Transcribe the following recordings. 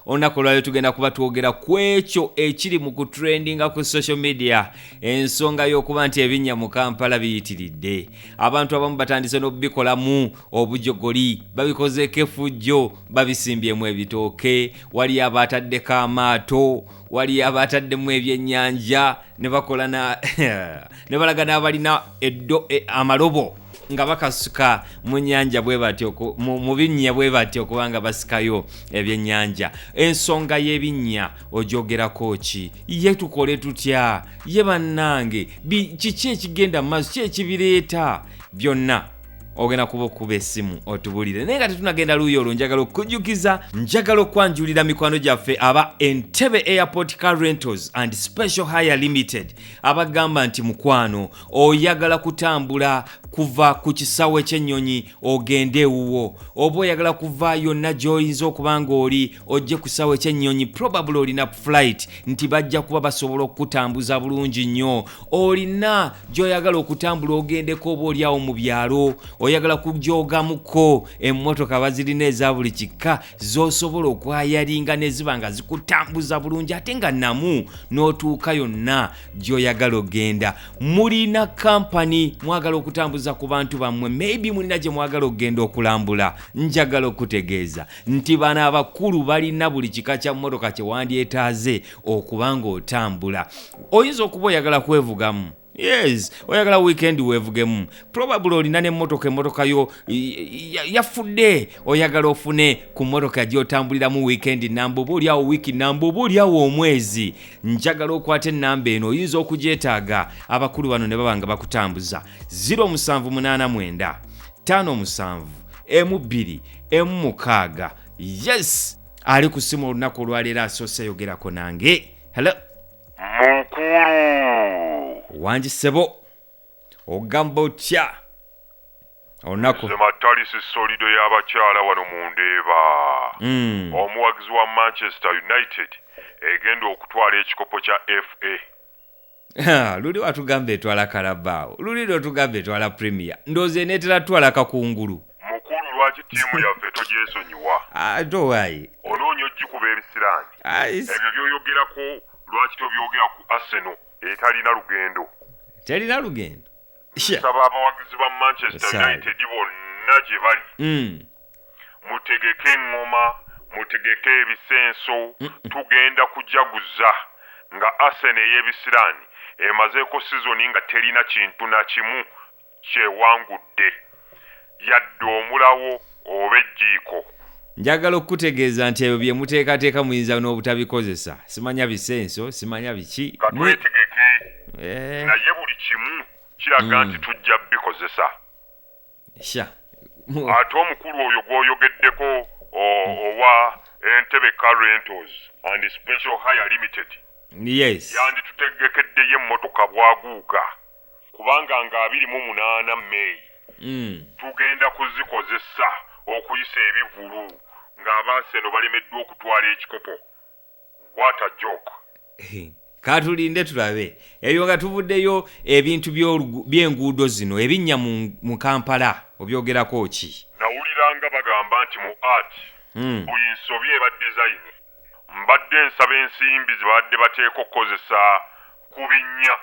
Olunaku lwayo tugenda kuba twogera ku ekyo ekiri mu kutrendinga ku social media, ensonga y'okuba nti ebinnya mu Kampala biyitiridde. Abantu abamu batandise n'obikolamu obujogoli, babikozeeko effujjo, babisimbyemu ebitooke, waliyo abaataddeko amaato, waliyo abaataddemu ebyennyanja ne bakola ne balaga n'abalina amalobo nga bakasuka mu nnyanja bwe batyo mu binnya bwe batyo kubanga basikayo ebyennyanja. Ensonga y'ebinnya ogyogerako ki? Ye tukole tutya? Ye bannange kiki ekigenda mu maaso, ki ekibireeta? Byonna ogenda kuba okuba essimu otubulire. Naye nga tetunagenda luuyi olwo, njagala okujjukiza, njagala okwanjulira mikwano gyaffe aba Entebbe Airport Car Rentals and Special Hire Limited abagamba nti mukwano oyagala kutambula kuva ku kisawe ky'ennyonyi ogende ewuwo, oba oyagala kuva yonna gy'oyinza okuba ng'oli ojje ku kisawe ky'ennyonyi, probably olina flight nti bajja kuba basobola okukutambuza bulungi nnyo, olina gy'oyagala okutambula ogendeko oba oli awo mu byalo, oyagala kujoogamuko emmotoka bazirina eza buli kika z'osobola okwayalinga ne ziba nga zikutambuza bulungi ate nga namu n'otuuka yonna gy'oyagala ogenda. Mulina kampani mwagala okutambuza ku bantu bammwe, maybe mulina gye mwagala okugenda okulambula. Njagala okutegeeza nti bano abakulu balina buli kika kya mmotoka kye wandyetaaze okuba ng'otambula. Oyinza okuba oyagala kwevugamu, yes, oyagala weekend weevugemu, probably olina n'emmotoka yo yafudde, oyagala ofune ku mmotoka gy'otambuliramu weekend namba, oba oli awo wiiki namba, oba oli awo omwezi. Njagala okwata ennamba eno, oyinza okugyetaaga abakulu bano ne baba nga bakutambuza. 0789 57 M2 M6. Yes, ali ku simu olunaku olwaleero asoose yogerako nange. Hello wangi sebo, ogamba otya olunaku? Matalisi solido y'abakyala wano mu Ndeeba. Omuwagizi wa Manchester United egenda okutwala ekikopo kya FA. Luli watugamba etwala Carabao, luli lwotugamba etwala Premier, ndoozi eneetera twala kakungulu. Mukulu, lwaki ttiimu yaffe togyesonyiwa? Towayi onoonya ogikuba ebisiraani. Ebyo by'oyogerako lwaki tobyogera ku Arsenal etalina lugendo? Terina lugendo. Nsaba abawagizi ba Manchester United bonna gye bali, mutegeke eŋŋoma, mutegeke ebisenso, tugenda kujaguza nga Arsenal ey'ebisiraani emazeeko sizoni nga terina kintu na kimu kyewangudde yadde omulawo oba ejjiiko. Njagala okutegeeza nti ebyo bye muteekateeka muyinza n'obutabikozesa. Simanya bisenso, simanya biki. Katwetegeke, naye buli kimu kiraga nti tujja bikozesa. Ate omukulu oyo gw'oyogeddeko owa Entebbe Car Rentals and Special Hire Limited, yes, yandi tutegekeddeyo emmotoka bwaguuga kubanga nga 28 May tugenda kuzikozesa okuyisa ebivulu ng'Abaarsenal balemeddwa okutwala ekikopo. What a joke. Katulinde tulabe ebyo nga tuvuddeyo ebintu by'enguudo zino ebinnya mu Kampala obyogerako ki? Nawuliranga bagamba nti mu art buli nsobi eba design. Mbadde nsaba ensimbi ze badde bateeka okukozesa ku binnya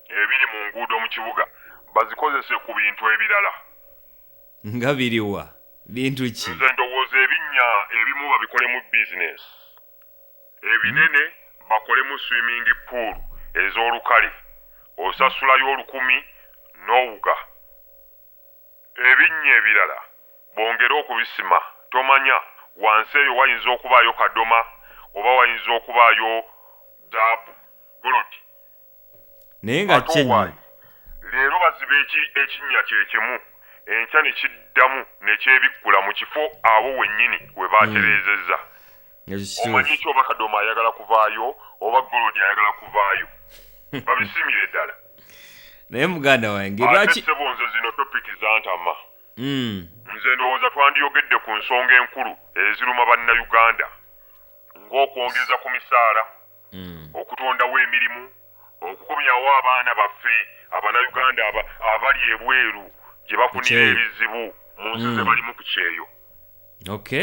ebiri mu nguudo mu kibuga bazikozese ku bintu ebirala. Nga biriwa? Bintu ki? Nze ndowooza ebinnya ebimu babikolemu business, ebinene bakolemu swimming pool ez'olukale, osasulayo 1000 n'owuga. Ebinnya ebirala bongera okubisima, tomanya wansi eyo wayinza okubaayo kadoma oba wayinza okubaayo daabu goloti. Naye nga kyenyi leero baziba ekinnya kyekimu, enkya ne kiddamu ne kyebikkula mu kifo abo wennyini we baatereezezza. Omanyi ki oba kadoma ayagala kuvaayo oba golodi ayagala kuvaayo, babisimire ddala. Naye muganda wange lwaki sebo nze zino topiki zantama. Nze ndowooza twandiyogedde ku nsonga enkulu eziruma bannayuganda ng'okwongeza ku misaala, okutondawo emirimu, okukomyawo abaana baffe abannayuganda abali ebweru gye bafunira ebizibu mu nsi ze balimu ku kyeyo.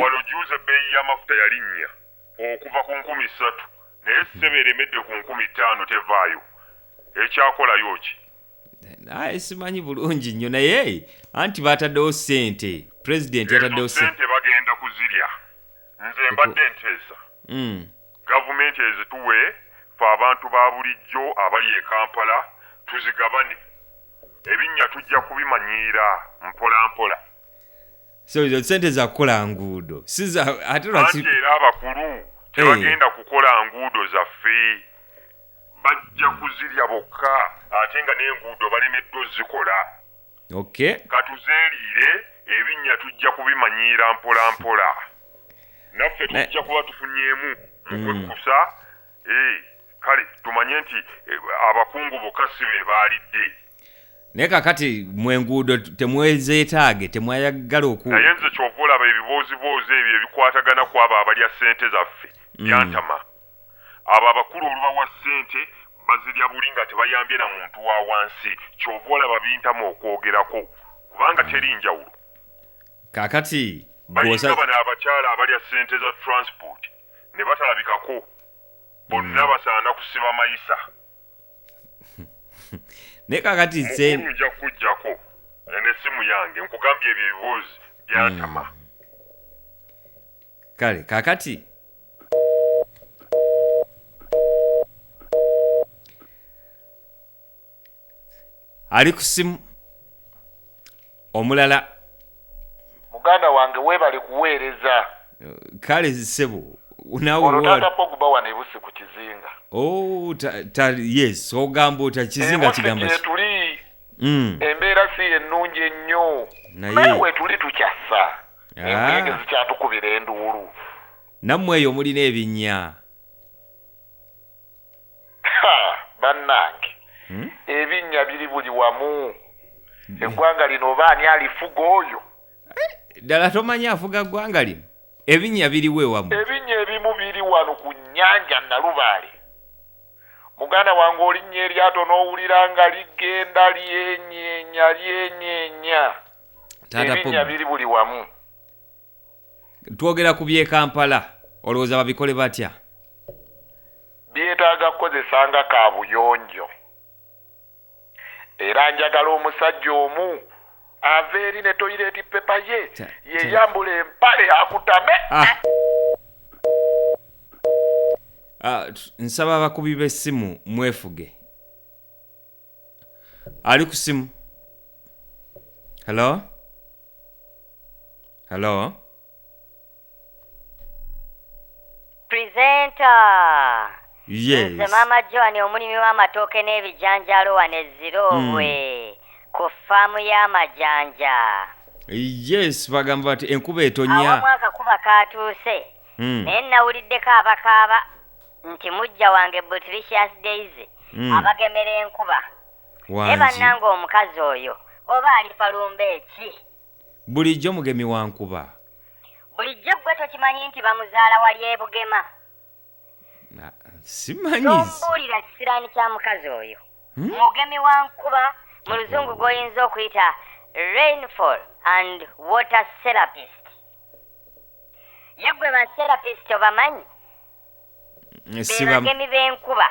Wano juuze ebbeeyi y'amafuta yalinnya okuva ku 3,000 naye ssebe eremedde ku 5,000 tevaayo ekyakolayo ki? Naye simanyi bulungi nnyo naye anti bataddewo ssente pulezidenti yataddewo ssente bagenda kuzirya nze mbadde nteesa gavumenti ezituwe fe abantu ba bulijjo abali e Kampala tuzigabane ebinnya tujja kubimanyiira mpola mpola so izo ssente za kukola nguudo ate era abakulu tebagenda kukola nguudo zaffe bajja kuzirya bokka ate nga n'enguudo balemeddwa ozikola katuzeeriire ebinnya tujja kubimanyiira mpola mpola naffe tujja kuba tufunyeemu mukwekusa kale tumanye nti abakungu bokka si be baalidde naye kakati mwenguudo temwezeetaage temwayagala naye nze kyova olaba ebibooziboozi ebyo ebikwatagana ku abo abalya ssente zaffe byantama abo abakulu olubawa ssente bazirya buli nga tebayambye na muntu wa wansi kyova olaba bintama okwogerako kubanga teri njawulo kakati balinga bano abakyala abalya ssente za transport ne batalabikako bonna basaana kusiba mayisa naye kakati mukulu nja kukujjako n'essimu yange nkugambye ebyo ebiboozi byantama kale kakati ali ku simu omulala muganda wange weebale kuweereza kale sebo olutata Pogba wano ebusi ku kizinga yes ogamba ota kizinga kigamba tuli embeera si ennungi ennyo naye wetuli tukyassa enkuyege zikyatukubira enduulu nammwe eyo mulina ebinnya bannange ebinnya biri buli wamu eggwanga lino oba ani alifuga oyo ddala tomanyi afuga ggwanga lino ebinnya biriwe wamu ebinnya ebimu biri wano ku nnyanja Nalubaale muganda wange olinnya eryato n'owulira nga ligenda lyenyeenya ebinnya biri buli wamu twogera ku by'e Kampala olowooza babikole batya byetaaga kukozesa nga kaabuyonjo era njagala omusajja omu ava eri ne toyireti pepa ye yeyambula empale akutame nsaba abakubi b'essimu mwefuge ali ku simu hello presenter yes nze Mama Joan omulimi w'amatooke n'ebijanjaalo wano Ezirobwe ku faamu y'amajanja yes bagamba bati enkuba etonya awamu akakuba katuuse naye nawuliddeko abakaaba nti mujja wange Butricious Daisy abagemera enkuba naye bannanga omukazi oyo oba alifalumba eki bulijjo mugemi wa nkuba bulijjo gwe tokimanyi nti bamuzaala wali e Bugema simanyi tombuulira kisiraani kya mukazi oyo mugemi wa nkuba mu luzungu goyinza okuyita rainfall and water therapist ye gwe ba therapist obamanyi bebagemi b'enkuba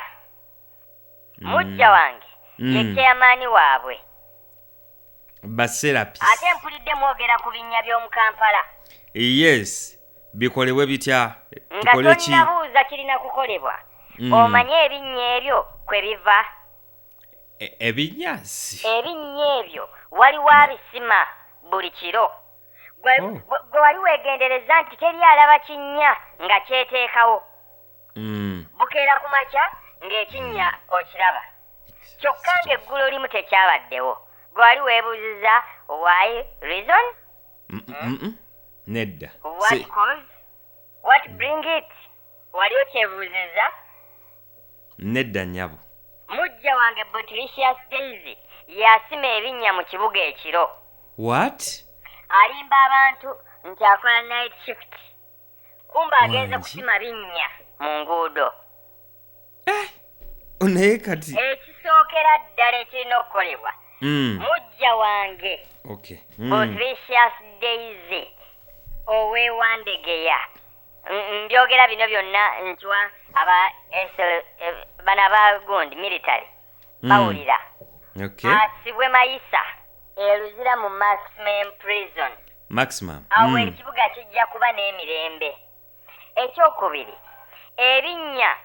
mujja wange ye chairman waabwe baserapist ate mpulidde mwogera ku binnya by'omu Kampala yes bikolebwe bitya nga tonnabuuza kirina kukolebwa omanye ebinnya ebyo kwe biva ebinnya ebyo waliwo abisima buli kiro gwe wali weegendereza nti teri alaba kinnya nga kyeteekawo bukeera ku makya ng'ekinnya okiraba kyokka ng'eggulu limu tekyabaddewo gwe wali weebuuziza why reason nedda what cause what bring it wali okyebuuziza nedda nnyabo mujja wange Butricious Daisy yasima ebinnya mu kibuga ekiro what alimba abantu nti akola night shift kumba agenze kusima binnya mu nguudo naye kati ekisookera ddala ekirina okukolebwa mujja wange Butricious Daisy oweewandegeya Mbyogera bino byonna nchwa bano abagundi military bawulira. Okay. Asibwe mayisa eruzira mu maximum prison. Maximum. Awo ekibuga kijja kuba n'emirembe. Ekyokubiri, ebinnya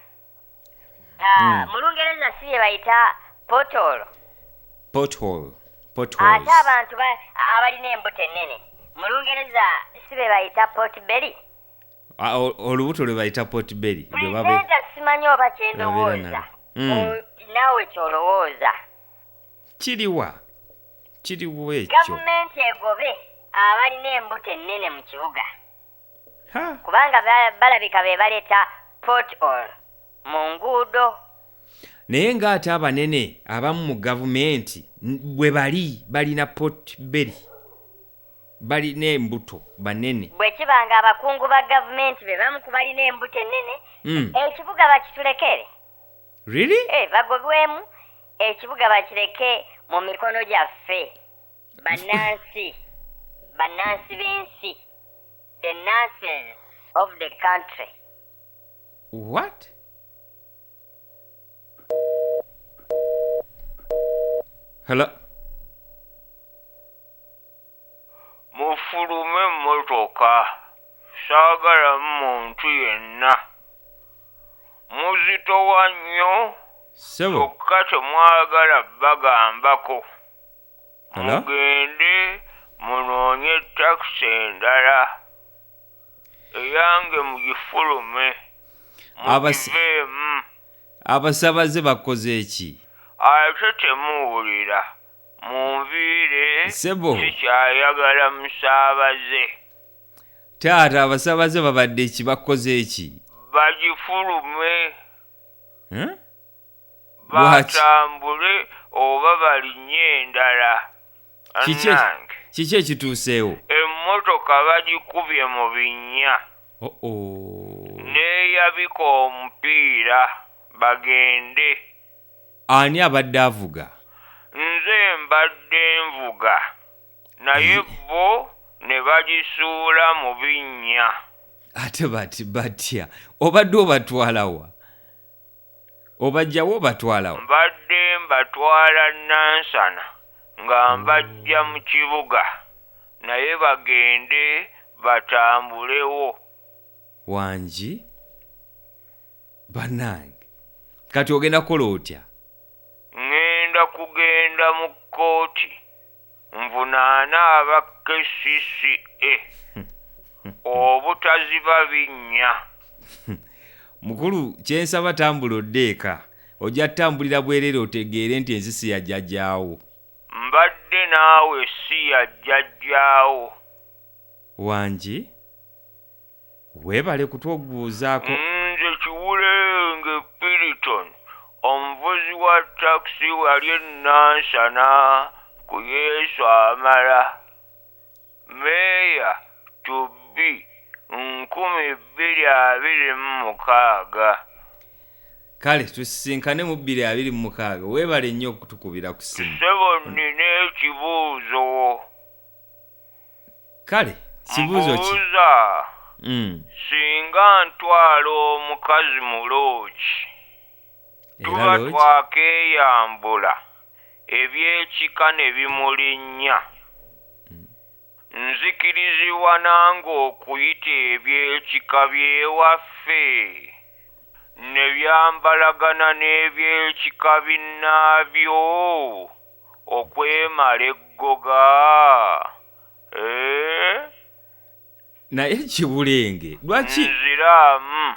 mu Lungereza si bye bayita pothole. Ate abantu abalina embuto ennene mu Lungereza si bye bayita potbelly. Olubuto lwe bayita potbelly. Pulezidenti simanyi oba kyendowooza. Naawe kyolowooza. Kiriwa ekyo. Gavumenti egobe abalina embuto ennene mu kibuga. Kubanga balabika be baleeta pothole mu nguudo. Naye ng'ate abanene abamu mu gavumenti bwe balina potbelly. Balina embuto banene. Bwe kibanga abakungu ba gavumenti be bamu ku balina embuto ennene, ekibuga bakitulekere. Really? Bagobwemu ekibuga bakireke mu mikono gyaffe. Bannansi b'ensi. The nurses of the country. What? Hello? Mufulume emmotoka saagala muntu yenna. Muzitowa nnyo kyokka temwagala bagambako. Mugende munoonye takisi endala eyange mugifulume mugiveemu. Abasabaze bakoze eki? Ate temuwulira munviire sikyayagala musaabaze. Taata abasabaze babadde eki bakoze eki? Bagifulume batambule oba balinye endala. Kiki ekituuseewo? Emmotoka bagikubye mu binnya. Neeyabika omupiira bagende. Ani abadde avuga? Nze mbadde nvuga naye bo ne bagisuula mu binnya. Ate batya obadde obatwalawa? Obajjawo obatwalawa? Mbadde mbatwala Nansana nga mbajja mu kibuga naye bagende batambulewo. Wangi bannange kati ogenda kukola otya? Ngenda kugenda mu kkooti nvunaana aba KCCA obutaziba binnya. Mukulu kyensaba tambula oddeeka. Ojja tambulira bwerere otegeere nti ensi si yajjajjaawo. Mbadde naawe si yajjajjaawo. Wangi weebale kutwoguuzaako. Nze Kiwulenge Piriton, omuvuzi wa takisi wali e Nansana ku Yesu amala. Meeya to be 2026. Kale tusisinkane mu 2026. Weebale nnyo okutukubira ku ssimu. Ssebo nnina ekibuuzo. Kale kibuuzo ki? Mbuuza. Singa ntwala omukazi mu loogi tuba twakeeyambula ebyekika ne bimulinnya. Nzikirizibwa nange okuyita ebyekika by'ewaffe ne byambalagana n'ebyekika binnaabyo okwemala eggoga. Naye Kiwulenge lwaki? Nziramu.